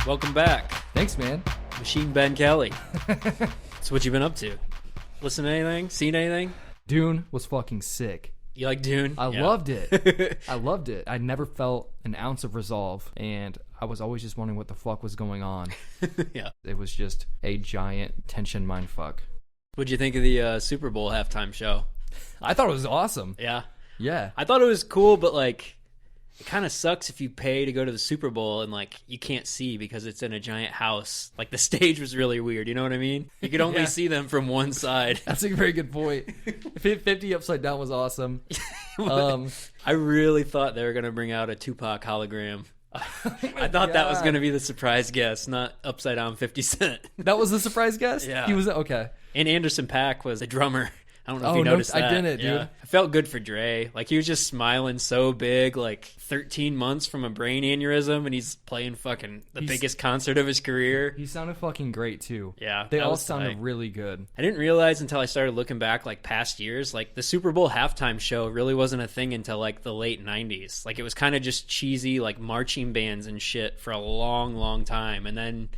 Welcome back. Thanks, man. Machine Ben Kelly. So what you been up to? Listen to anything? Seen anything? Dune was fucking sick. You like Dune? I loved it. I loved it. I never felt an ounce of resolve, and I was always just wondering what the fuck was going on. Yeah. It was just a giant tension mindfuck. What'd you think of the Super Bowl halftime show? I thought it was awesome. Yeah. Yeah. I thought it was cool, but like, it kind of sucks if you pay to go to the Super Bowl and like you can't see because it's in a giant house. Like the stage was really weird. You know what I mean? You could only see them from one side. That's a very good point. 50 upside down was awesome. I really thought they were going to bring out a Tupac hologram. I thought that was going to be the surprise guest, not upside down 50 Cent. That was the surprise guest? Yeah. He was okay. And Anderson .Paak was the drummer. I don't know if you noticed that. I didn't, dude. Yeah. I felt good for Dre. Like, he was just smiling so big, like 13 months from a brain aneurysm, and he's playing fucking the biggest concert of his career. He sounded fucking great, too. Yeah. They all sounded really good. I didn't realize until I started looking back, like, past years, like, the Super Bowl halftime show really wasn't a thing until, like, the late 90s. Like, it was kind of just cheesy, like, marching bands and shit for a long, long time. And then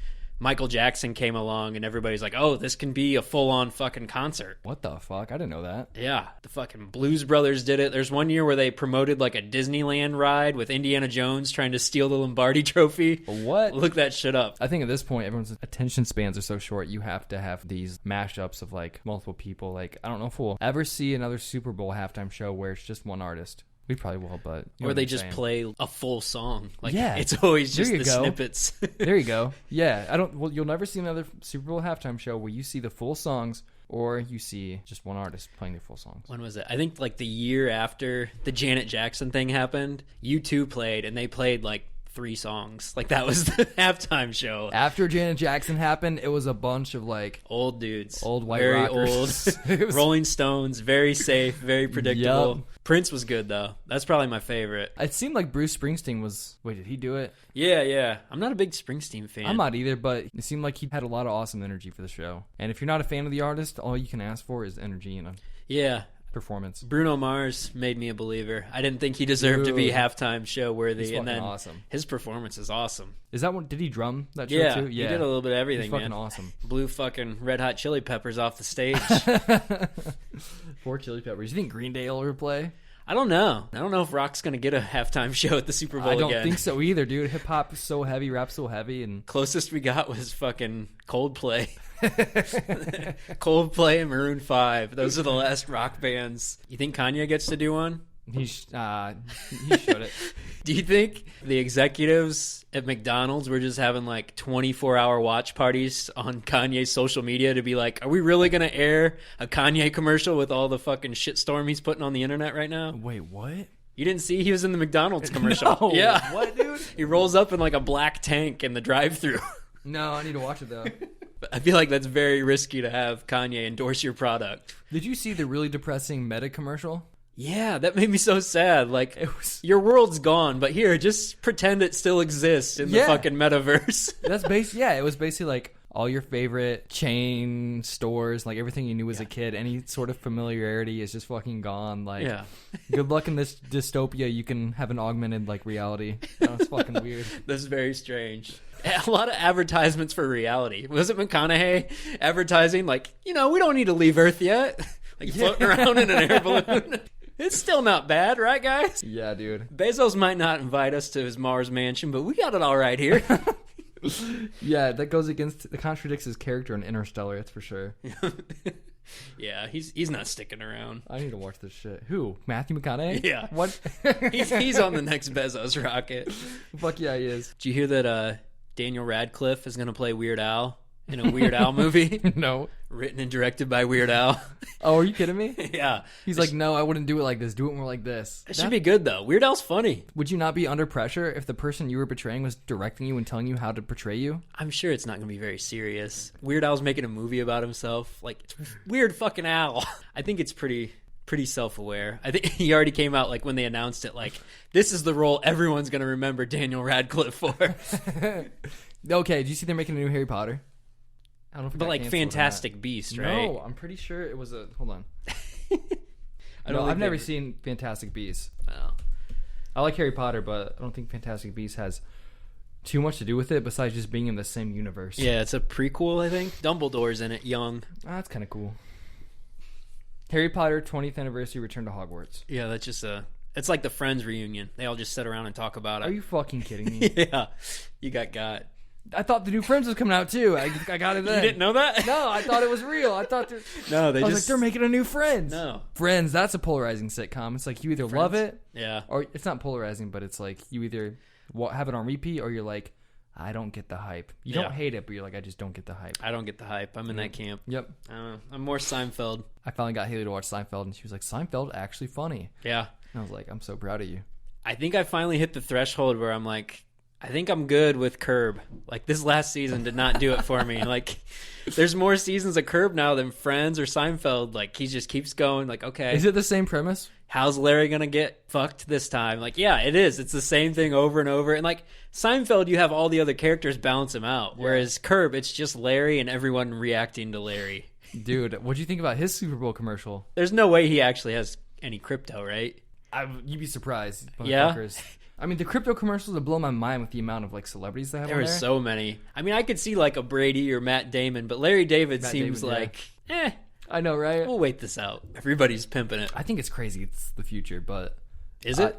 Michael Jackson came along and everybody's like, oh, this can be a full-on fucking concert. What the fuck? I didn't know that. Yeah, the fucking Blues Brothers did it. There's one year where they promoted like a Disneyland ride with Indiana Jones trying to steal the Lombardi trophy. What? Look that shit up. I think at this point, everyone's attention spans are so short, you have to have these mashups of like multiple people. Like, I don't know if we'll ever see another Super Bowl halftime show where it's just one artist. We probably will, but... Or they just play a full song. Like, yeah. It's always just the go. snippets. There you go. Yeah. You'll never see another Super Bowl halftime show where you see the full songs or you see just one artist playing the full songs. When was it? I think like the year after the Janet Jackson thing happened, U2 played, and they played like 3 songs. Like, that was the halftime show. After Janet Jackson happened, it was a bunch of like old dudes, old white very rockers. Old. Rolling Stones, very safe, very predictable. Yep. Prince was good though. That's probably my favorite. It seemed like Bruce Springsteen was... Wait, did he do it? Yeah. I'm not a big Springsteen fan. I'm not either, but it seemed like he had a lot of awesome energy for the show. And if you're not a fan of the artist, all you can ask for is energy and performance. Bruno Mars made me a believer. I didn't think he deserved to be halftime show worthy. He's and then awesome. His performance is awesome. Is that one? Did he drum that show too? Yeah, he did a little bit of everything. He's fucking man. Awesome. Blew fucking Red Hot Chili Peppers off the stage. Poor Chili Peppers. You think Green Day will ever play? I don't know. I don't know if rock's gonna get a halftime show at the Super Bowl again. I don't think so either, dude. Hip hop is so heavy, rap's so heavy, and closest we got was fucking Coldplay. Coldplay and Maroon 5. Those are the last rock bands. You think Kanye gets to do one? He shouldn't. Do you think the executives at McDonald's were just having like 24-hour watch parties on Kanye's social media to be like, are we really going to air a Kanye commercial with all the fucking shitstorm he's putting on the internet right now? Wait, what? You didn't see he was in the McDonald's commercial? No. Yeah. What, dude? He rolls up in like a black tank in the drive-thru. No, I need to watch it though. I feel like that's very risky to have Kanye endorse your product. Did you see the really depressing Meta commercial? Yeah, that made me so sad. Like, your world's gone, but here, just pretend it still exists in the fucking metaverse. It was basically like all your favorite chain stores, like everything you knew as a kid, any sort of familiarity is just fucking gone. Like, good luck in this dystopia. You can have an augmented like reality. That's fucking weird. That's very strange. A lot of advertisements for reality. Wasn't McConaughey advertising like, we don't need to leave Earth yet? Like floating around in an air balloon. It's still not bad, right, guys? Yeah, dude. Bezos might not invite us to his Mars mansion, but we got it all right here. Yeah, that contradicts his character in Interstellar, that's for sure. Yeah, he's not sticking around. I need to watch this shit. Who? Matthew McConaughey? Yeah. What? he's on the next Bezos rocket. Fuck yeah, he is. Did you hear that Daniel Radcliffe is going to play Weird Al in a Weird Al movie? No. Written and directed by Weird Al. Oh, are you kidding me? Yeah. He's like, no, I wouldn't do it like this. Do it more like this. It should be good, though. Weird Al's funny. Would you not be under pressure if the person you were portraying was directing you and telling you how to portray you? I'm sure it's not going to be very serious. Weird Al's making a movie about himself. Like, it's Weird fucking Al. I think it's pretty self-aware. I think he already came out, like, when they announced it, like, this is the role everyone's going to remember Daniel Radcliffe for. Okay, do you see they're making a new Harry Potter? I don't know if but like Fantastic Beast, right? No, I'm pretty sure it was a... Hold on. I've never seen Fantastic Beasts. Oh. I like Harry Potter, but I don't think Fantastic Beasts has too much to do with it besides just being in the same universe. Yeah, it's a prequel, I think. Dumbledore's in it, young. That's kind of cool. Harry Potter 20th anniversary Return to Hogwarts. Yeah, that's just it's like the Friends reunion. They all just sit around and talk about it. Are you fucking kidding me? Yeah, you got. I thought the new Friends was coming out too. I got it then. You didn't know that? No, I thought it was real. I thought no, I was like, they're making a new Friends. No. Friends, that's a polarizing sitcom. It's like you either love it, yeah, or it's not polarizing, but it's like you either have it on repeat or you're like, I don't get the hype. You don't hate it, but you're like, I just don't get the hype. I don't get the hype. I'm in that camp. Yep. I'm more Seinfeld. I finally got Haley to watch Seinfeld, and she was like, Seinfeld actually funny. Yeah. And I was like, I'm so proud of you. I think I finally hit the threshold where I'm like, I think I'm good with Curb. Like, this last season did not do it for me. Like, there's more seasons of Curb now than Friends or Seinfeld. Like, he just keeps going. Like, okay. Is it the same premise? How's Larry going to get fucked this time? Like, yeah, it is. It's the same thing over and over. And, like, Seinfeld, you have all the other characters balance him out. Whereas Curb, it's just Larry and everyone reacting to Larry. Dude, what'd you think about his Super Bowl commercial? There's no way he actually has any crypto, right? You'd be surprised. Yeah? I mean, the crypto commercials would blow my mind with the amount of, like, celebrities they have there on are there. So many. I mean, I could see, like, a Brady or Matt Damon, but Larry David seems like, I know, right? We'll wait this out. Everybody's pimping it. I think it's crazy. It's the future, but... Is it?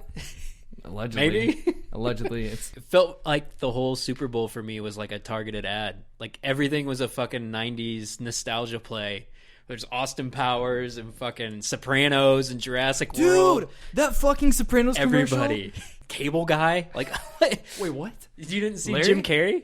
Allegedly. Maybe? Allegedly. It felt like the whole Super Bowl for me was like a targeted ad. Like, everything was a fucking 90s nostalgia play. There's Austin Powers and fucking Sopranos and Jurassic World. Dude, that fucking Sopranos commercial? Everybody. Cable Guy? Like, wait, what? You didn't see Larry? Jim Carrey?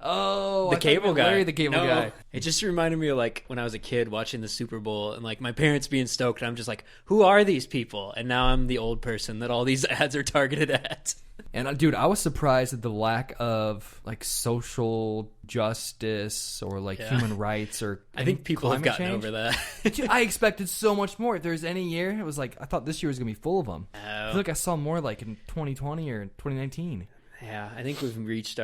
Oh, the cable guy. Larry the cable guy. It just reminded me of like when I was a kid watching the Super Bowl and like my parents being stoked. And I'm just like, who are these people? And now I'm the old person that all these ads are targeted at. And dude, I was surprised at the lack of like social justice or like human rights or I think people have gotten change. over that. Dude, I expected so much more. If there's any year, it was like I thought this year was gonna be full of them. I feel like I saw more like in 2020 or 2019. Yeah, I think we've reached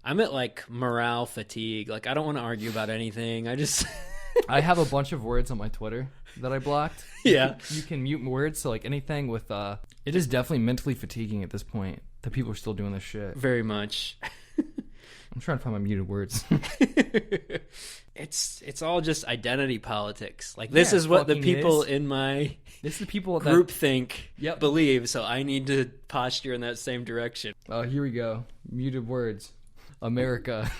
I'm at like morale fatigue. Like I don't want to argue about anything. I have a bunch of words on my Twitter that I blocked. Yeah. You can mute words, so like anything with it is definitely mentally fatiguing at this point that people are still doing this shit. Very much. I'm trying to find my muted words. It's all just identity politics. Like this is what the people in my group think believe, so I need to posture in that same direction. Oh, here we go. Muted words. America.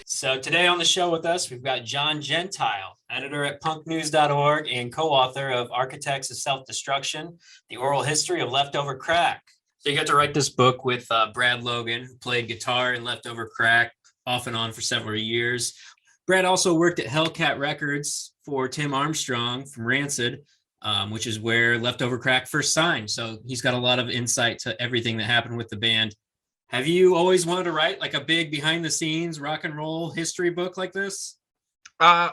So today on the show with us, we've got John Gentile, editor at punknews.org and co-author of Architects of Self-Destruction, The Oral History of Leftover Crack. So you got to write this book with Brad Logan, who played guitar in Leftover Crack off and on for several years. Brad also worked at Hellcat Records for Tim Armstrong from Rancid, which is where Leftover Crack first signed. So he's got a lot of insight to everything that happened with the band. Have you always wanted to write like a big behind the scenes rock and roll history book like this? I've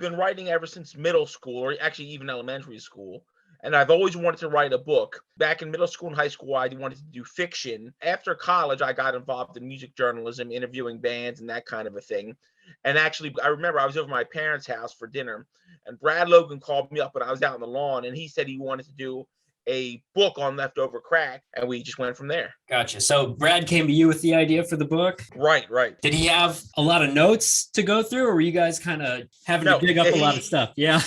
been writing ever since middle school, or actually even elementary school. And I've always wanted to write a book. Back in middle school and high school, I wanted to do fiction. After college, I got involved in music journalism, interviewing bands and that kind of a thing. And actually, I remember I was over at my parents' house for dinner, and Brad Logan called me up when I was out on the lawn, and he said he wanted to do a book on Leftover Crack, and we just went from there. Gotcha. So Brad came to you with the idea for the book? Right. Did he have a lot of notes to go through, or were you guys kind of having to dig up a lot of stuff? Yeah.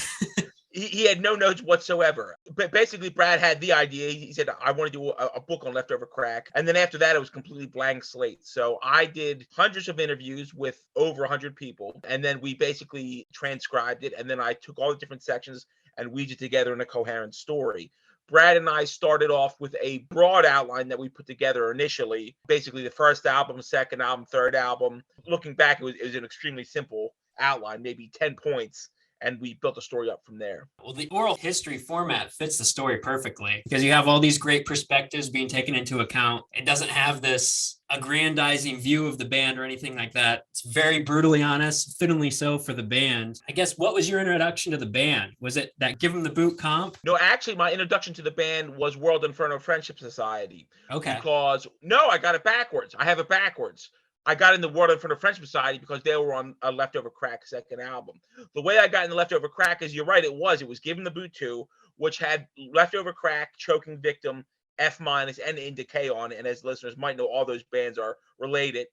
He had no notes whatsoever. But basically, Brad had the idea. He said, I want to do a book on Leftover Crack. And then after that, it was completely blank slate. So I did hundreds of interviews with over 100 people. And then we basically transcribed it. And then I took all the different sections and weaved it together in a coherent story. Brad and I started off with a broad outline that we put together initially. Basically, the first album, second album, third album. Looking back, it was an extremely simple outline, maybe 10 points. And we built the story up from there. Well, the oral history format fits the story perfectly because you have all these great perspectives being taken into account. It doesn't have this aggrandizing view of the band or anything like that. It's very brutally honest, fittingly so for the band. I guess, what was your introduction to the band? Was it that Give 'Em the Boot comp? No, actually, my introduction to the band was World Inferno Friendship Society. Okay. Because, no, I got it backwards. I have it backwards. I got in the World Inferno Friendship Society because they were on a Leftover Crack second album. The way I got in the Leftover Crack is, you're right, it was Give 'Em the Boot 2, which had Leftover Crack, Choking Victim, F minus and Indicate on it. And as listeners might know, all those bands are related.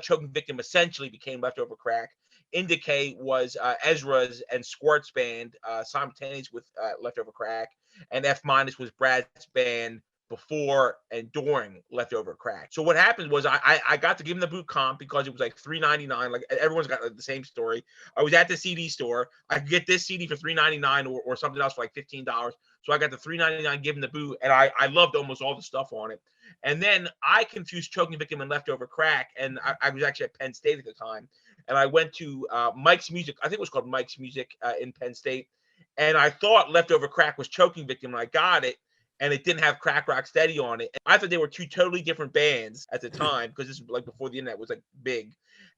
Choking Victim essentially became Leftover Crack. Indicate was Ezra's and Squirt's band, simultaneous with Leftover Crack, and F minus was Brad's band before and during Leftover Crack. So what happened was I got to give him the boot comp because it was like $3.99. Like everyone's got like the same story. I was at the CD store. I could get this CD for $3.99 or something else for like $15. So I got the $3.99, give him the boot, and I loved almost all the stuff on it. And then I confused Choking Victim and Leftover Crack, and I was actually at Penn State at the time. And I went to Mike's Music. I think it was called Mike's Music in Penn State. And I thought Leftover Crack was Choking Victim, and I got it. And it didn't have Crack Rock Steady on it. And I thought they were two totally different bands at the time because this was like before the internet was like big.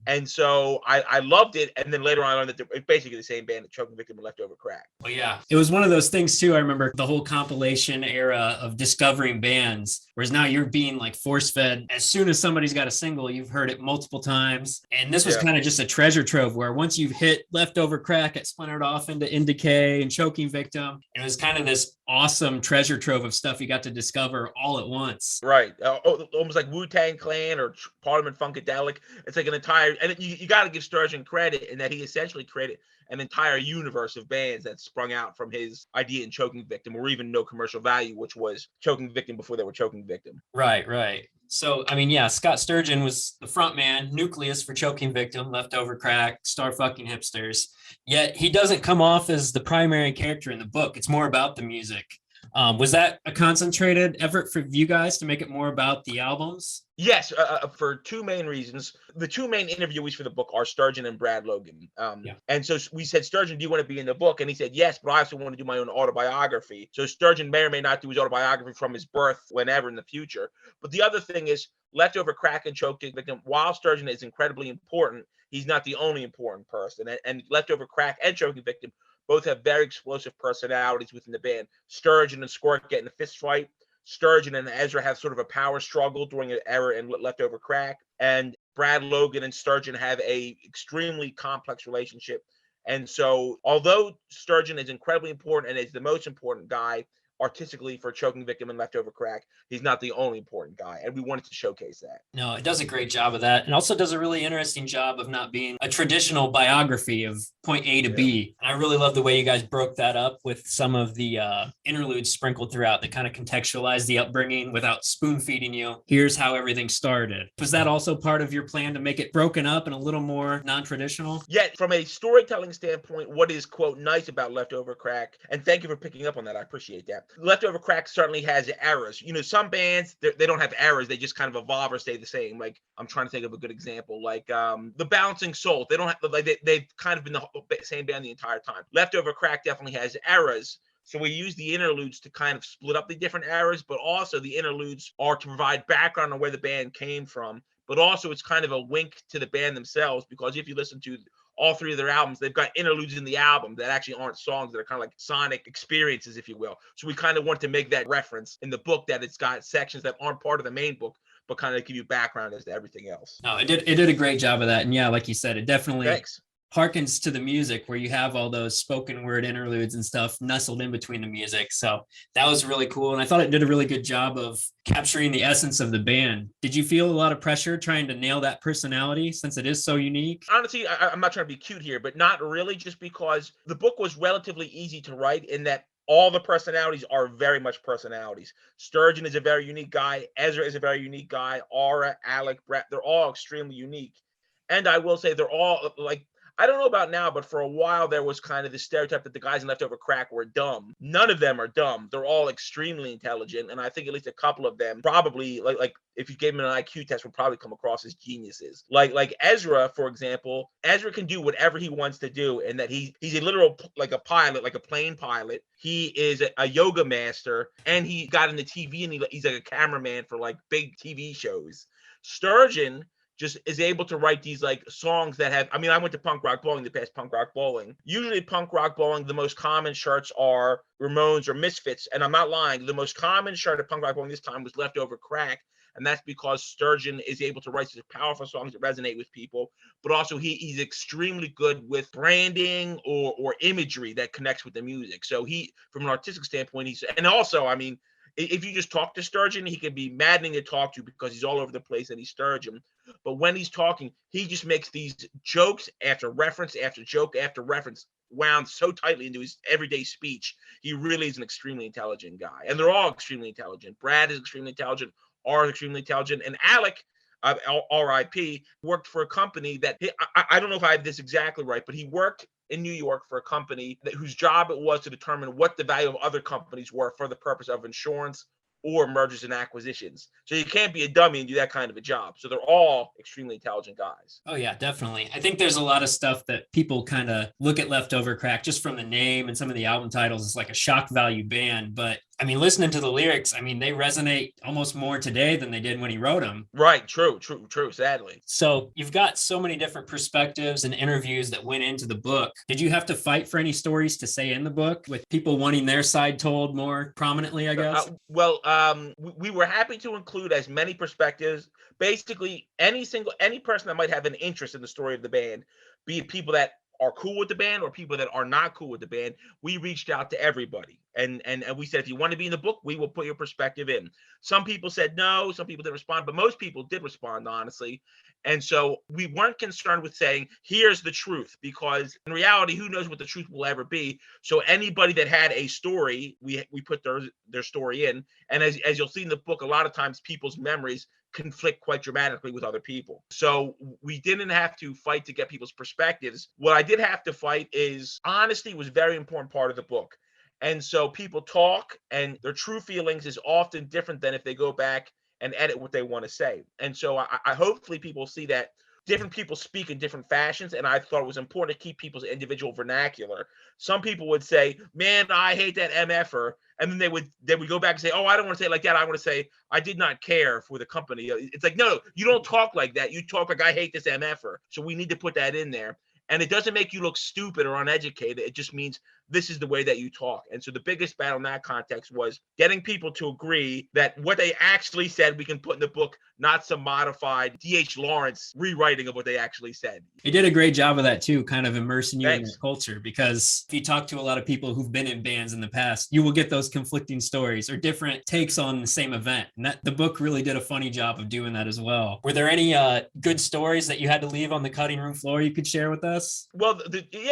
And so I loved it. And then later on I learned that they're basically the same band that Choking Victim and Leftover Crack. Well, yeah. It was one of those things too. I remember the whole compilation era of discovering bands, whereas now you're being like force fed. As soon as somebody's got a single, you've heard it multiple times. And this was kind of just a treasure trove where once you've hit Leftover Crack, it splintered off into Indicate and Choking Victim. It was kind of this awesome treasure trove of stuff you got to discover all at once. Right. Almost like Wu-Tang Clan or Parliament Funkadelic. It's like an entire, and you got to give Sturgeon credit in that he essentially created an entire universe of bands that sprung out from his idea in Choking Victim, or even No Commercial Value, which was Choking Victim before they were Choking Victim. Right. So, I mean, yeah, Scott Sturgeon was the front man, nucleus for Choking Victim, Leftover Crack, Star Fucking Hipsters. Yet he doesn't come off as the primary character in the book. It's more about the music. Was that a concentrated effort for you guys to make it more about the albums? Yes, for two main reasons. The two main interviewees for the book are Sturgeon and Brad Logan. And so we said, Sturgeon, do you want to be in the book? And he said, yes, but I also want to do my own autobiography. So Sturgeon may or may not do his autobiography from his birth whenever in the future. But the other thing is, Leftover Crack and Choking Victim, while Sturgeon is incredibly important, he's not the only important person. And Leftover Crack and Choking Victim both have very explosive personalities within the band. Sturgeon and Squirt get in a fist fight. Sturgeon and Ezra have sort of a power struggle during an era in Leftover Crack. And Brad Logan and Sturgeon have a extremely complex relationship. And so although Sturgeon is incredibly important and is the most important guy artistically for Choking Victim and Leftover Crack, he's not the only important guy, and we wanted to showcase that. No, it does a great job of that, and also does a really interesting job of not being a traditional biography of point A to B. And I really love the way you guys broke that up with some of the interludes sprinkled throughout that kind of contextualize the upbringing without spoon feeding you. Here's how everything started. Was that also part of your plan to make it broken up and a little more non-traditional? Yeah, from a storytelling standpoint, what is, quote, nice about Leftover Crack, and thank you for picking up on that, I appreciate that. Leftover Crack certainly has errors. You know, some bands, they don't have errors. They just kind of evolve or stay the same. Like, I'm trying to think of a good example. Like, the Balancing Souls. They don't have, like, they've kind of been the same band the entire time. Leftover Crack definitely has errors. So we use the interludes to kind of split up the different eras, but also the interludes are to provide background on where the band came from. But also it's kind of a wink to the band themselves, because if you listen to all three of their albums, they've got interludes in the album that actually aren't songs, that are kind of like sonic experiences, if you will. So we kind of want to make that reference in the book, that it's got sections that aren't part of the main book, but kind of give you background as to everything else. No, it did a great job of that. And yeah, like you said, it definitely harkens to the music, where you have all those spoken word interludes and stuff nestled in between the music. So that was really cool. And I thought it did a really good job of capturing the essence of the band. Did you feel a lot of pressure trying to nail that personality, since it is so unique? Honestly, I'm not trying to be cute here, but not really, just because the book was relatively easy to write in that all the personalities are very much personalities. Sturgeon is a very unique guy. Ezra is a very unique guy. Aura, Alec, Brett, they're all extremely unique. And I will say they're all, like, I don't know about now, but for a while there was kind of the stereotype that the guys in Leftover Crack were dumb. None of them are dumb. They're all extremely intelligent. And I think at least a couple of them probably, like if you gave them an IQ test, would probably come across as geniuses. Like Ezra, for example, Ezra can do whatever he wants to do, and that he's a literal, like a pilot, like a plane pilot. He is a yoga master, and he got into TV, and he's like a cameraman for like big TV shows. Sturgeon just is able to write these like songs that have, I mean, I went to punk rock bowling, the past punk rock bowling. Usually punk rock bowling, the most common shirts are Ramones or Misfits. And I'm not lying. The most common shirt at punk rock bowling this time was Leftover Crack. And that's because Sturgeon is able to write such powerful songs that resonate with people. But also he's extremely good with branding or imagery that connects with the music. So he, from an artistic standpoint, and also, I mean, if you just talk to Sturgeon, he can be maddening to talk to because he's all over the place and he's Sturgeon. But when he's talking, he just makes these jokes after reference after joke after reference wound so tightly into his everyday speech. He really is an extremely intelligent guy. And they're all extremely intelligent. Brad is extremely intelligent. R is extremely intelligent. And Alec, R.I.P., worked for a company that, I don't know if I have this exactly right, but he worked in New York for a company whose job it was to determine what the value of other companies were for the purpose of insurance or mergers and acquisitions. So you can't be a dummy and do that kind of a job. So they're all extremely intelligent guys. Oh yeah, definitely. I think there's a lot of stuff that people kind of look at Leftover Crack just from the name and some of the album titles. It's like a shock value band, but I mean, listening to the lyrics, I mean, they resonate almost more today than they did when he wrote them. Right. True, sadly. So you've got so many different perspectives and interviews that went into the book. Did you have to fight for any stories to say in the book with people wanting their side told more prominently, I guess? We were happy to include as many perspectives. Basically, any person that might have an interest in the story of the band, be it people that are cool with the band or people that are not cool with the band, we reached out to everybody. And we said, if you want to be in the book, we will put your perspective in. Some people said no, some people didn't respond, but most people did respond, honestly. And so we weren't concerned with saying, here's the truth, because in reality, who knows what the truth will ever be. So anybody that had a story, we put their story in. And as you'll see in the book, a lot of times people's memories conflict quite dramatically with other people. So we didn't have to fight to get people's perspectives. What I did have to fight is honesty was a very important part of the book. And so people talk and their true feelings is often different than if they go back and edit what they want to say. And so I hopefully people see that different people speak in different fashions. And I thought it was important to keep people's individual vernacular. Some people would say, man, I hate that MFer. And then they would go back and say, oh, I don't want to say it like that. I want to say, I did not care for the company. It's like, no, you don't talk like that. You talk like, I hate this MFer. So we need to put that in there. And it doesn't make you look stupid or uneducated. It just means this is the way that you talk. And so the biggest battle in that context was getting people to agree that what they actually said, we can put in the book, not some modified D.H. Lawrence rewriting of what they actually said. He did a great job of that too, kind of immersing you in the culture, because if you talk to a lot of people who've been in bands in the past, you will get those conflicting stories or different takes on the same event. And the book really did a funny job of doing that as well. Were there any good stories that you had to leave on the cutting room floor you could share with us? Well,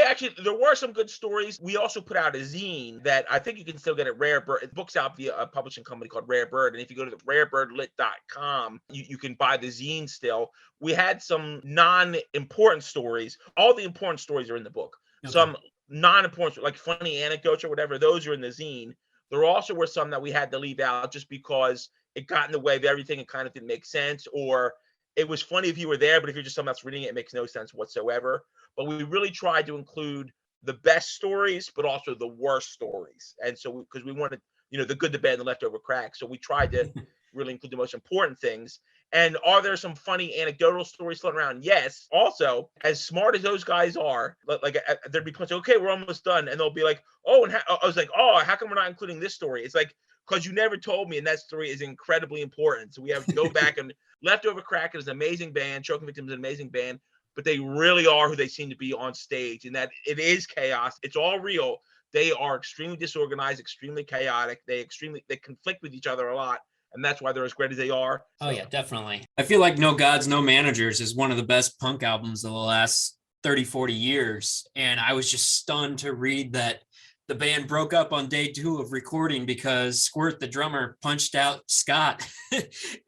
actually, there were some good stories. We also put out a zine that I think you can still get at Rare Bird. It books out via a publishing company called Rare Bird. And if you go to the rarebirdlit.com, you can buy the zine still. We had some non-important stories. All the important stories are in the book. Okay. Some non-important, like funny anecdotes or whatever, those are in the zine. There also were some that we had to leave out just because it got in the way of everything. It kind of didn't make sense, or it was funny if you were there, but if you're just someone that's reading it, it makes no sense whatsoever. But we really tried to include the best stories, but also the worst stories. And so, because we wanted, the good, the bad, and the leftover crack. So we tried to really include the most important things. And are there some funny anecdotal stories floating around? Yes. Also, as smart as those guys are, like there'd be points, okay, we're almost done. And they'll be like, oh, and I was like, oh, how come we're not including this story? It's like, because you never told me, and that story is incredibly important. So we have to go back and Leftover Crack is an amazing band. Choking Victims is an amazing band, but they really are who they seem to be on stage, and that it is chaos. It's all real. They are extremely disorganized, extremely chaotic. They conflict with each other a lot, and that's why they're as great as they are. So. Oh yeah, definitely. I feel like No Gods, No Managers is one of the best punk albums of the last 30, 40 years. And I was just stunned to read that the band broke up on day 2 of recording because Squirt, the drummer, punched out Scott.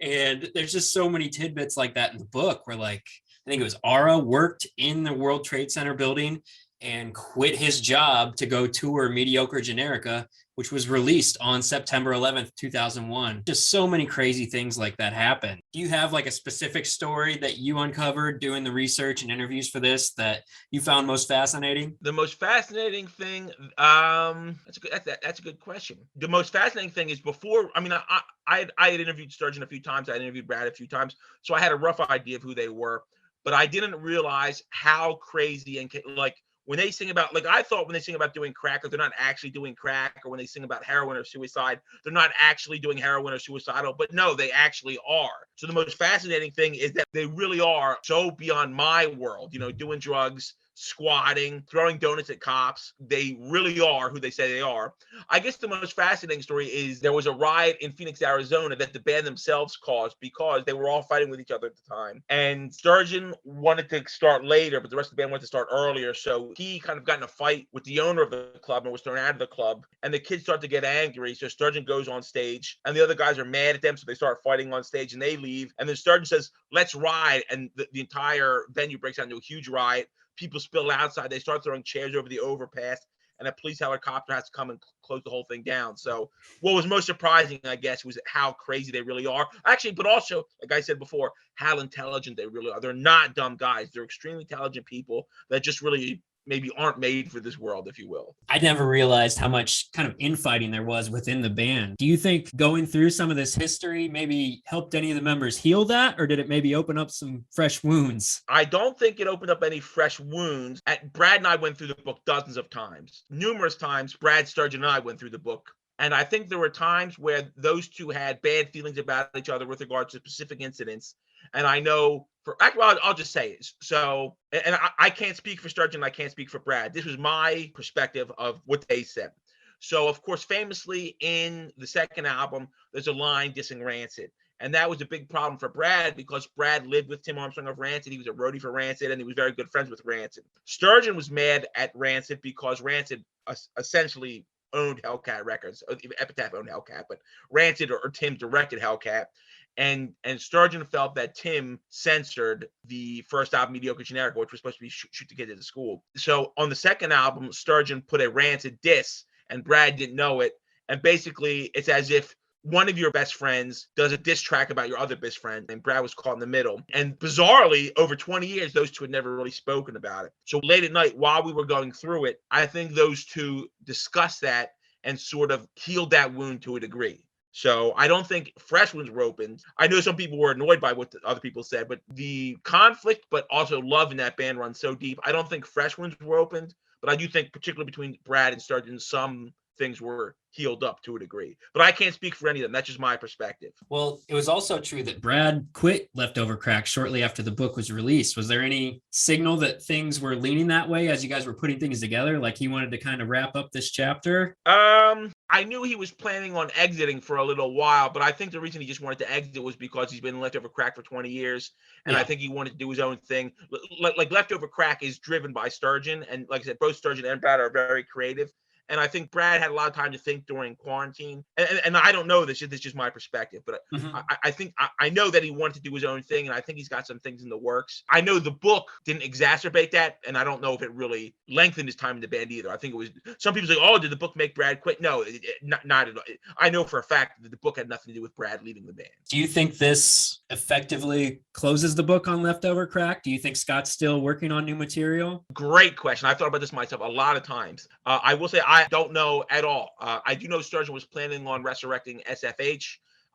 And there's just so many tidbits like that in the book where, like, I think it was Ara worked in the World Trade Center building and quit his job to go tour Mediocre Generica, which was released on September 11th, 2001. Just so many crazy things like that happen. Do you have like a specific story that you uncovered doing the research and interviews for this that you found most fascinating? The most fascinating thing, that's a good question. The most fascinating thing is before, I had interviewed Sturgeon a few times. I had interviewed Brad a few times. So I had a rough idea of who they were, but I didn't realize how crazy and like, when they sing about, like, I thought when they sing about doing crack, they're not actually doing crack, or when they sing about heroin or suicide, they're not actually doing heroin or suicidal, but no, they actually are. So the most fascinating thing is that they really are so beyond my world, doing drugs, squatting, throwing donuts at cops. They really are who they say they are. I guess the most fascinating story is there was a riot in Phoenix, Arizona that the band themselves caused because they were all fighting with each other at the time. And Sturgeon wanted to start later, but the rest of the band wanted to start earlier. So he kind of got in a fight with the owner of the club and was thrown out of the club. And the kids start to get angry. So Sturgeon goes on stage and the other guys are mad at them. So they start fighting on stage and they leave. And then Sturgeon says, let's ride. And the entire venue breaks out into a huge riot. People spill outside. They start throwing chairs over the overpass. And a police helicopter has to come and close the whole thing down. So what was most surprising, I guess, was how crazy they really are. Actually, but also, like I said before, how intelligent they really are. They're not dumb guys. They're extremely intelligent people that just really maybe aren't made for this world, if you will. I never realized how much kind of infighting there was within the band. Do you think going through some of this history maybe helped any of the members heal that, or did it maybe open up some fresh wounds? I don't think it opened up any fresh wounds. Brad and I went through the book dozens of times. Numerous times, Brad, Sturgeon, and I went through the book. And I think there were times where those two had bad feelings about each other with regard to specific incidents. And I know I'll just say it. So, and I can't speak for Sturgeon, I can't speak for Brad. This was my perspective of what they said. So, of course, famously in the second album, there's a line dissing Rancid. And that was a big problem for Brad because Brad lived with Tim Armstrong of Rancid. He was a roadie for Rancid, and he was very good friends with Rancid. Sturgeon was mad at Rancid because Rancid essentially owned Hellcat Records. Epitaph owned Hellcat, but Rancid or Tim directed Hellcat. And Sturgeon felt that Tim censored the first album, Mediocre Generic, which was supposed to be shoot the kids at the school. So on the second album, Sturgeon put a Rancid diss, and Brad didn't know it. And basically, it's as if one of your best friends does a diss track about your other best friend, and Brad was caught in the middle. And bizarrely, over 20 years, those two had never really spoken about it. So late at night, while we were going through it, I think those two discussed that and sort of healed that wound to a degree. So I don't think fresh wounds were opened. I know some people were annoyed by what the other people said, but the conflict, but also love in that band runs so deep. I don't think fresh wounds were opened, but I do think particularly between Brad and Sturgeon, some things were healed up to a degree. But I can't speak for any of them. That's just my perspective. Well, it was also true that Brad quit Leftover Crack shortly after the book was released. Was there any signal that things were leaning that way as you guys were putting things together? Like he wanted to kind of wrap up this chapter? I knew he was planning on exiting for a little while, but I think the reason he just wanted to exit was because he's been Leftover Crack for 20 years. And I think he wanted to do his own thing. Like Leftover Crack is driven by Sturgeon. And like I said, both Sturgeon and Brad are very creative. And I think Brad had a lot of time to think during quarantine. And I don't know this. This is just my perspective. But I think I know that he wanted to do his own thing. And I think he's got some things in the works. I know the book didn't exacerbate that. And I don't know if it really lengthened his time in the band either. I think it was, some people say, oh, did the book make Brad quit? No, not at all. I know for a fact that the book had nothing to do with Brad leaving the band. Do you think this effectively closes the book on Leftover Crack? Do you think Scott's still working on new material? Great question. I've thought about this myself a lot of times. I will say I don't know at all. I do know Sturgeon was planning on resurrecting SFH.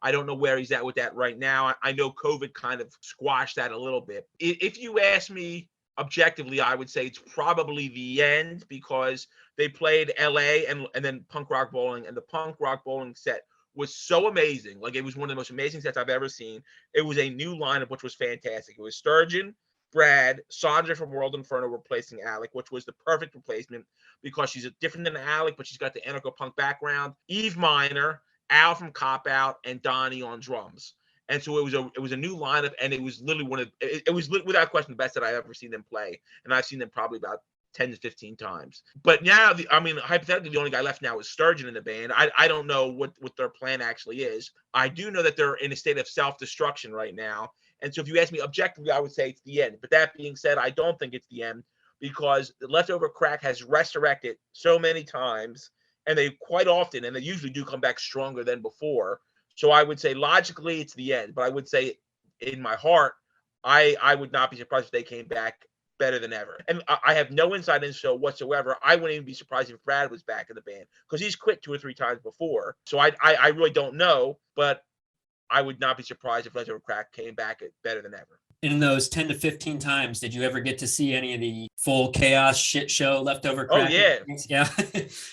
I don't know where he's at with that right now. I know COVID kind of squashed that a little bit. If you ask me objectively, I would say it's probably the end because they played LA and then Punk Rock Bowling, and the Punk Rock Bowling set was so amazing. Like it was one of the most amazing sets I've ever seen. It was a new lineup, which was fantastic. It was Sturgeon, Brad, Sandra from World Inferno replacing Alec, which was the perfect replacement because she's different than Alec, but she's got the anarcho-punk background. Eve Minor, Al from Cop Out, and Donnie on drums. And so it was a new lineup, and it was literally it was without question the best that I've ever seen them play, and I've seen them probably about 10 to 15 times. But now, hypothetically, the only guy left now is Sturgeon in the band. I don't know what their plan actually is. I do know that they're in a state of self-destruction right now. And so if you ask me objectively, I would say it's the end. But that being said, I don't think it's the end because the Leftover Crack has resurrected so many times, and they quite often, and they usually do come back stronger than before. So I would say logically it's the end. But I would say in my heart, I would not be surprised if they came back better than ever. And I have no inside info whatsoever. I wouldn't even be surprised if Brad was back in the band because he's quit 2 or 3 times before. So I really don't know, but I would not be surprised if Leftover Crack came back better than ever. In those 10 to 15 times, did you ever get to see any of the full chaos shit show Leftover Crack? Oh, yeah. Yeah.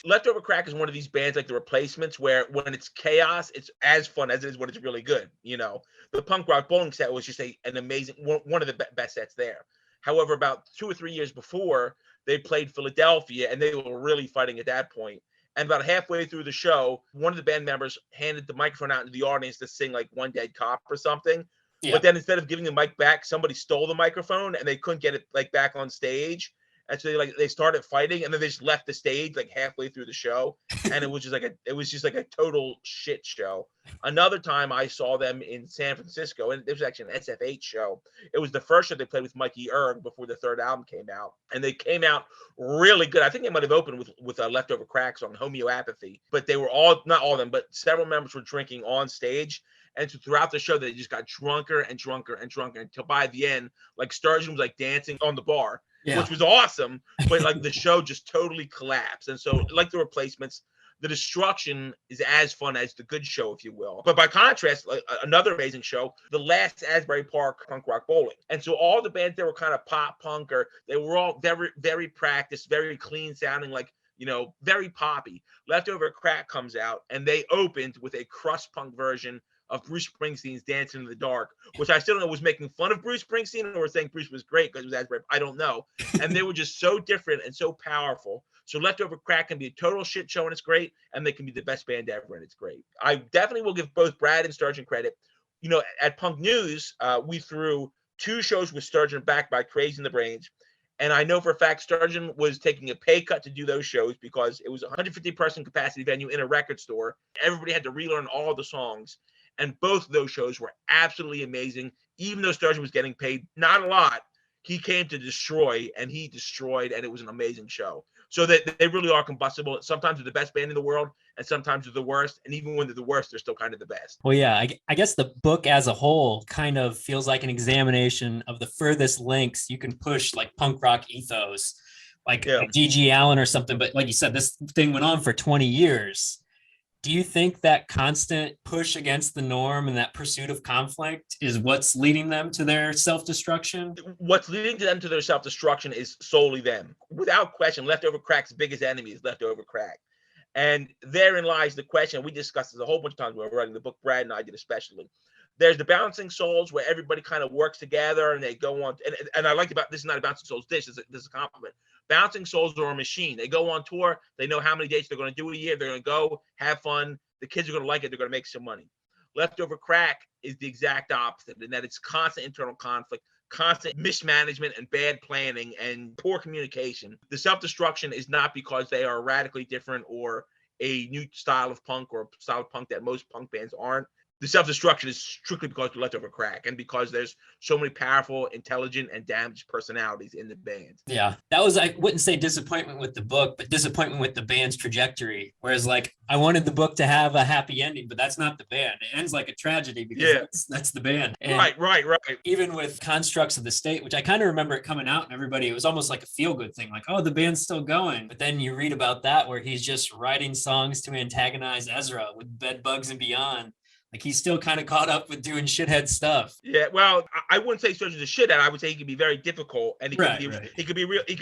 Leftover Crack is one of these bands like the Replacements where when it's chaos, it's as fun as it is when it's really good. You know, the Punk Rock Bowling set was just an amazing, one of the best sets there. However, about 2 or 3 years before, they played Philadelphia, and they were really fighting at that point. And about halfway through the show, one of the band members handed the microphone out to the audience to sing like One Dead Cop or something. Yeah. But then instead of giving the mic back, somebody stole the microphone and they couldn't get it like back on stage. And so they started fighting, and then they just left the stage like halfway through the show. And it was just like a total shit show. Another time I saw them in San Francisco, and it was actually an SF8 show. It was the first show they played with Mikey Erg before the third album came out. And they came out really good. I think they might have opened with Leftover Cracks on Homeopathy, but they were not all of them, but several members were drinking on stage. And so throughout the show, they just got drunker and drunker and drunker until by the end, like Sturgeon was like dancing on the bar, which was awesome. But like the show just totally collapsed. And so like the Replacements, the destruction is as fun as the good show, if you will. But by contrast, like another amazing show, the last Asbury Park Punk Rock Bowling. And so all the bands that were kind of pop punk, or they were all very, very practiced, very clean sounding, like, very poppy. Leftover Crack comes out, and they opened with a crust punk version of Bruce Springsteen's Dancing in the Dark, which I still don't know was making fun of Bruce Springsteen or saying Bruce was great because it was Asbury. I don't know. And they were just so different and so powerful. So Leftover Crack can be a total shit show, and it's great, and they can be the best band ever, and it's great. I definitely will give both Brad and Sturgeon credit. At Punk News, we threw 2 shows with Sturgeon backed by Crazy in the Brains. And I know for a fact Sturgeon was taking a pay cut to do those shows because it was a 150-person capacity venue in a record store. Everybody had to relearn all the songs. And both of those shows were absolutely amazing. Even though Sturgeon was getting paid not a lot, he came to destroy, and he destroyed, and it was an amazing show. So they really are combustible. Sometimes they're the best band in the world, and sometimes they're the worst. And even when they're the worst, they're still kind of the best. Well, yeah, I guess the book as a whole kind of feels like an examination of the furthest lengths you can push like punk rock ethos, like G.G. Allen or something. But like you said, this thing went on for 20 years. Do you think that constant push against the norm and that pursuit of conflict is what's leading them to their self-destruction? What's leading them to their self-destruction is solely them. Without question, Leftover Crack's biggest enemy is Leftover Crack. And therein lies the question. We discussed this a whole bunch of times when we were writing the book, Brad and I did especially. There's the Bouncing Souls, where everybody kind of works together and they go on. And I like about this is not a Bouncing Souls dish. This is a compliment. Bouncing Souls are a machine. They go on tour. They know how many dates they're going to do a year. They're going to go have fun. The kids are going to like it. They're going to make some money. Leftover Crack is the exact opposite, in that it's constant internal conflict, constant mismanagement and bad planning and poor communication. The self-destruction is not because they are radically different or a new style of punk or style of punk that most punk bands aren't. The self-destruction is strictly because of Leftover Crack and because there's so many powerful, intelligent, and damaged personalities in the band. Yeah, that was, I wouldn't say disappointment with the book, but disappointment with the band's trajectory. Whereas like I wanted the book to have a happy ending, but that's not the band. It ends like a tragedy because that's the band. And right. Even with Constructs of the State, which I kind of remember it coming out and everybody, it was almost like a feel-good thing. Like, oh, the band's still going. But then you read about that where he's just writing songs to antagonize Ezra with Bed Bugs and Beyond. Like he's still kind of caught up with doing shithead stuff. Yeah, well, I wouldn't say Sturgeon's a shithead. I would say he can be very difficult, and he could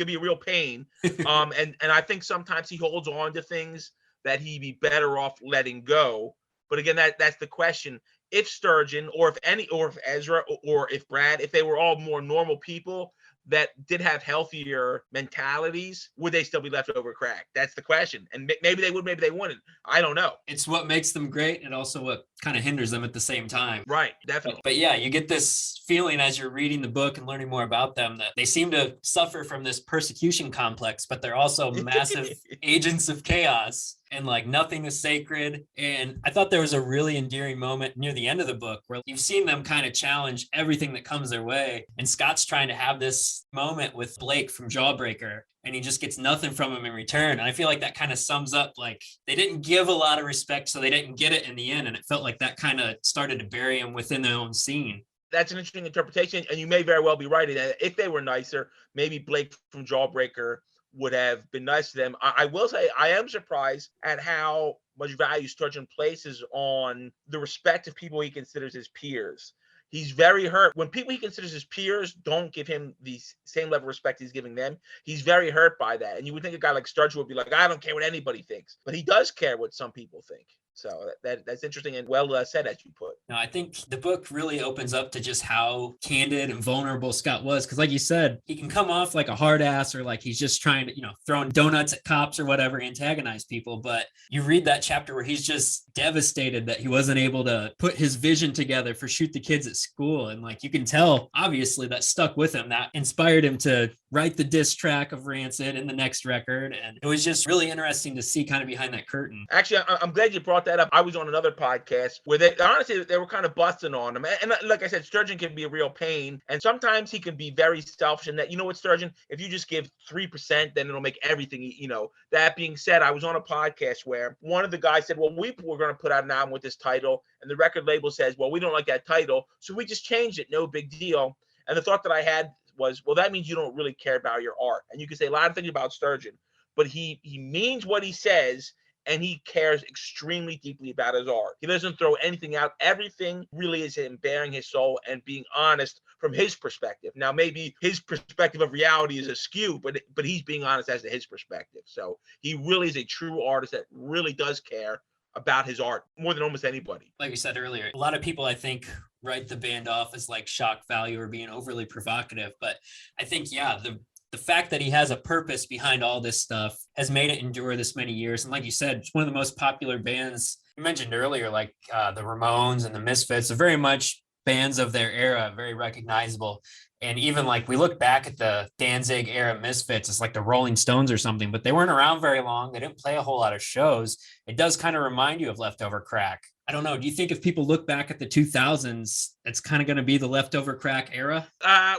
be a real pain. And I think sometimes he holds on to things that he'd be better off letting go. But again, that's the question. If Sturgeon, or if Ezra, or if Brad, if they were all more normal people that did have healthier mentalities, would they still be Leftover Crack? That's the question. And maybe they would, maybe they wouldn't. I don't know. It's what makes them great and also what kind of hinders them at the same time. Right, definitely. But yeah, you get this feeling as you're reading the book and learning more about them that they seem to suffer from this persecution complex, but they're also massive agents of chaos. And like nothing is sacred. And I thought there was a really endearing moment near the end of the book where you've seen them kind of challenge everything that comes their way. And Scott's trying to have this moment with Blake from Jawbreaker, and he just gets nothing from him in return. And I feel like that kind of sums up, like they didn't give a lot of respect, so they didn't get it in the end. And it felt like that kind of started to bury him within their own scene. That's an interesting interpretation. And you may very well be right in that. If they were nicer, maybe Blake from Jawbreaker would have been nice to them. I will say I am surprised at how much value Sturgeon places on the respect of people he considers his peers. He's very hurt when people he considers his peers don't give him the same level of respect he's giving them. He's very hurt by that. And you would think a guy like Sturgeon would be like, I don't care what anybody thinks. But he does care what some people think. So that's interesting and well said, as you put. No, I think the book really opens up to just how candid and vulnerable Scott was. Because like you said, he can come off like a hard ass or like he's just trying to, throwing donuts at cops or whatever, antagonize people. But you read that chapter where he's just devastated that he wasn't able to put his vision together for Shoot the Kids at School. And like you can tell, obviously, that stuck with him. That inspired him to write the diss track of Rancid in the next record. And it was just really interesting to see kind of behind that curtain. Actually, I'm glad you brought that up. I was on another podcast where they were kind of busting on him. And like I said, Sturgeon can be a real pain. And sometimes he can be very selfish in that, Sturgeon, if you just give 3%, then it'll make everything, That being said, I was on a podcast where one of the guys said, well, we were going to put out an album with this title. And the record label says, well, we don't like that title. So we just changed it. No big deal. And the thought that I had was, well, that means you don't really care about your art. And you can say a lot of things about Sturgeon, but he means what he says, and he cares extremely deeply about his art. He doesn't throw anything out. Everything really is him bearing his soul and being honest from his perspective. Now, maybe his perspective of reality is askew, but he's being honest as to his perspective. So he really is a true artist that really does care about his art more than almost anybody. Like we said earlier, a lot of people, I think, write the band off as like shock value or being overly provocative. But I think, the fact that he has a purpose behind all this stuff has made it endure this many years. And like you said, it's one of the most popular bands you mentioned earlier, like the Ramones and the Misfits, are very much bands of their era, very recognizable. And even like we look back at the Danzig era Misfits, it's like the Rolling Stones or something, but they weren't around very long. They didn't play a whole lot of shows. It does kind of remind you of Leftover Crack. I don't know. Do you think if people look back at the 2000s, it's kind of going to be the Leftover Crack era?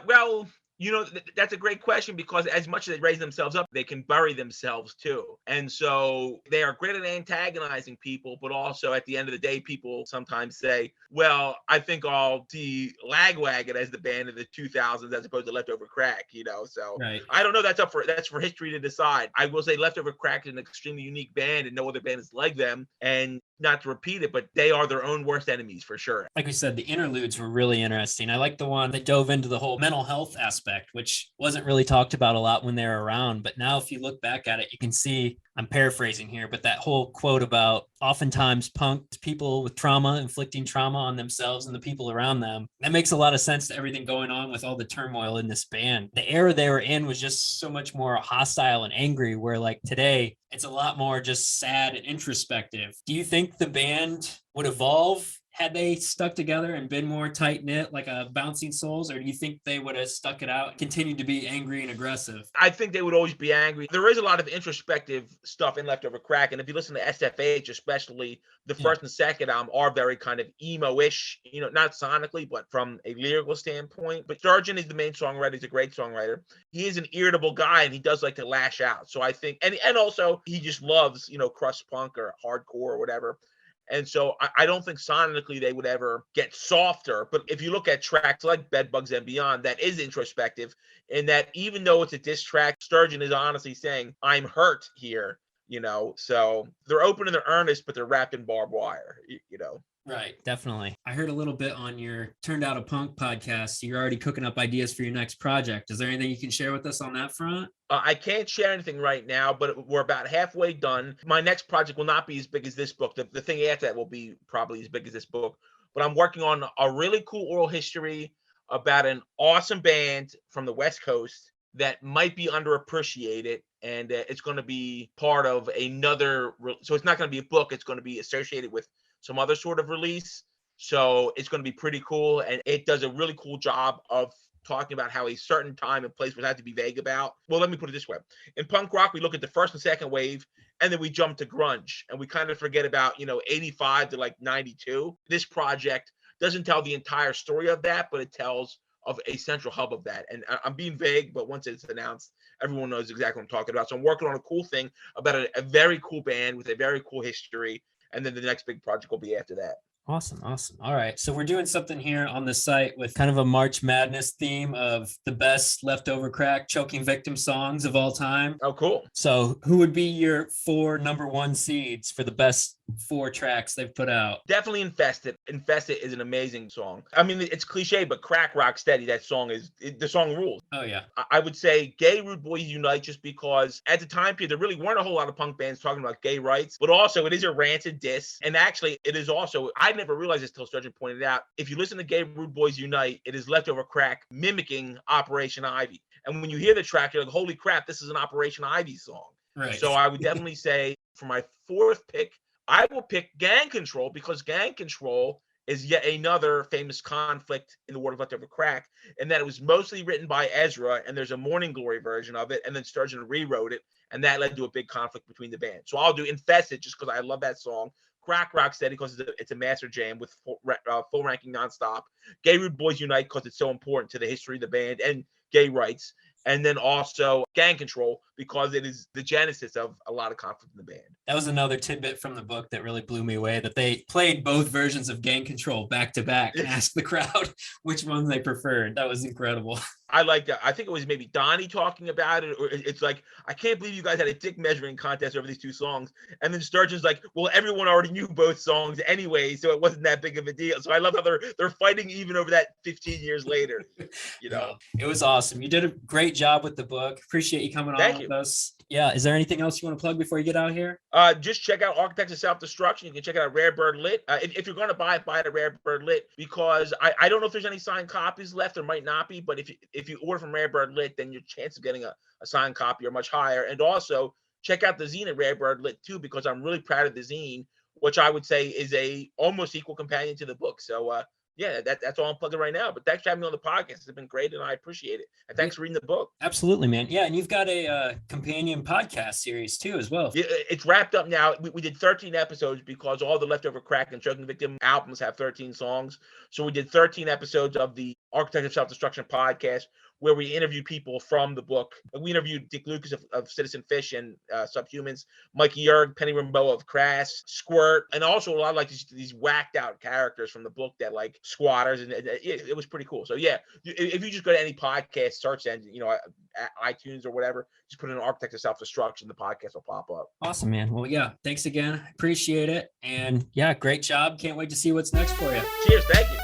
Well, that's a great question, because as much as they raise themselves up, they can bury themselves too. And so they are great at antagonizing people, but also at the end of the day, people sometimes say, well, I think I'll see Lagwagon as the band of the 2000s as opposed to Leftover Crack, So right. I don't know. That's for history to decide. I will say Leftover Crack is an extremely unique band and no other band is like them. And not to repeat it, but they are their own worst enemies for sure. Like we said, the interludes were really interesting. I like the one that dove into the whole mental health aspect, which wasn't really talked about a lot when they were around. But now if you look back at it, you can see, I'm paraphrasing here, but that whole quote about oftentimes punk people with trauma, inflicting trauma on themselves and the people around them. That makes a lot of sense to everything going on with all the turmoil in this band. The era they were in was just so much more hostile and angry, where like today, it's a lot more just sad and introspective. Do you think the band would evolve had they stuck together and been more tight-knit like a Bouncing Souls, or do you think they would have stuck it out and continued to be angry and aggressive? I think they would always be angry. There is a lot of introspective stuff in Leftover Crack, and if you listen to SFH, especially the first and second album are very kind of emo-ish, not sonically, but from a lyrical standpoint. But Sturgeon is the main songwriter. He's a great songwriter. He is an irritable guy, and he does like to lash out. So I think, and also he just loves, crust punk or hardcore or whatever. And so I don't think sonically they would ever get softer. But if you look at tracks like Bedbugs and Beyond, that is introspective in that even though it's a diss track, Sturgeon is honestly saying, I'm hurt here, So they're open and they're earnest, but they're wrapped in barbed wire, Right, definitely. I heard a little bit on your Turned Out a Punk podcast. You're already cooking up ideas for your next project. Is there anything you can share with us on that front? I can't share anything right now, but we're about halfway done. My next project will not be as big as this book. The thing after that will be probably as big as this book. But I'm working on a really cool oral history about an awesome band from the West Coast that might be underappreciated. And it's going to be part of another. So it's not going to be a book. It's going to be associated with some other sort of release. So it's going to be pretty cool. And it does a really cool job of talking about how a certain time and place would have to be vague about. Well, let me put it this way. In punk rock, we look at the first and second wave, and then we jump to grunge. And we kind of forget about, 85 to like 92. This project doesn't tell the entire story of that, but it tells of a central hub of that. And I'm being vague, but once it's announced, everyone knows exactly what I'm talking about. So I'm working on a cool thing about a very cool band with a very cool history. And then the next big project will be after that. Awesome. All right. So we're doing something here on the site with kind of a March Madness theme of the best Leftover Crack choking victim songs of all time. Oh, cool. So who would be your 4 number 1 seeds for the best 4 tracks they've put out. Definitely Infested. Infested is an amazing song. I mean, it's cliche, but Crack Rock Steady, that song the song rules. Oh yeah. I would say Gay Rude Boys Unite, just because at the time period, there really weren't a whole lot of punk bands talking about gay rights, but also it is a Rancid diss. And actually, it is also, I never realized this till Sturgeon pointed out, if you listen to Gay Rude Boys Unite, it is Leftover Crack mimicking Operation Ivy. And when you hear the track, you're like, holy crap, this is an Operation Ivy song. Right. So I would definitely say for my 4th pick, I will pick Gang Control, because Gang Control is yet another famous conflict in the world of Leftover Crack, and that it was mostly written by Ezra, and there's a Morning Glory version of it, and then Sturgeon rewrote it, and that led to a big conflict between the bands. So I'll do Infested just because I love that song. Crack Rock Steady because it's a master jam with full ranking nonstop. Gay Rude Boys Unite because it's so important to the history of the band and gay rights. And then also Gang Control because it is the genesis of a lot of conflict in the band. That was another tidbit from the book that really blew me away, that they played both versions of Gang Control back to back and asked the crowd which one they preferred. That was incredible. I like that. I think it was maybe Donnie talking about it, or it's like, I can't believe you guys had a dick measuring contest over these 2 songs. And then Sturgeon's like, well, everyone already knew both songs anyway, so it wasn't that big of a deal. So I love how they're fighting even over that 15 years later. You know, it was awesome. You did a great job with the book. Appreciate you coming on with us. Yeah. Is there anything else you want to plug before you get out of here? Just check out Architects of Self-Destruction. You can check it out Rare Bird Lit. If you're going to buy it at Rare Bird Lit, because I don't know if there's any signed copies left. There might not be, but if you order from Rare Bird Lit, then your chance of getting a signed copy are much higher. And also check out the zine at Rare Bird Lit too, because I'm really proud of the zine, which I would say is a almost equal companion to the book. So yeah, that's all I'm plugging right now. But thanks for having me on the podcast. It's been great, and I appreciate it. And thanks for reading the book. Absolutely, man. Yeah, and you've got a companion podcast series too, as well. Yeah, it's wrapped up now. We did 13 episodes because all the Leftover Crack and Choking Victim albums have 13 songs. So we did 13 episodes of the Architect of Self-Destruction podcast, where we interviewed people from the book. We interviewed Dick Lucas of Citizen Fish and Subhumans, Mikey Yerg, Penny Rimbaud of Crass, Squirt, and also a lot of like these whacked out characters from the book that like squatters, and it was pretty cool. So yeah, if you just go to any podcast search engine, iTunes or whatever, just put in Architect of Self-Destruction, the podcast will pop up. Awesome, man. Well, yeah, thanks again. Appreciate it. And yeah, great job. Can't wait to see what's next for you. Cheers. Thank you.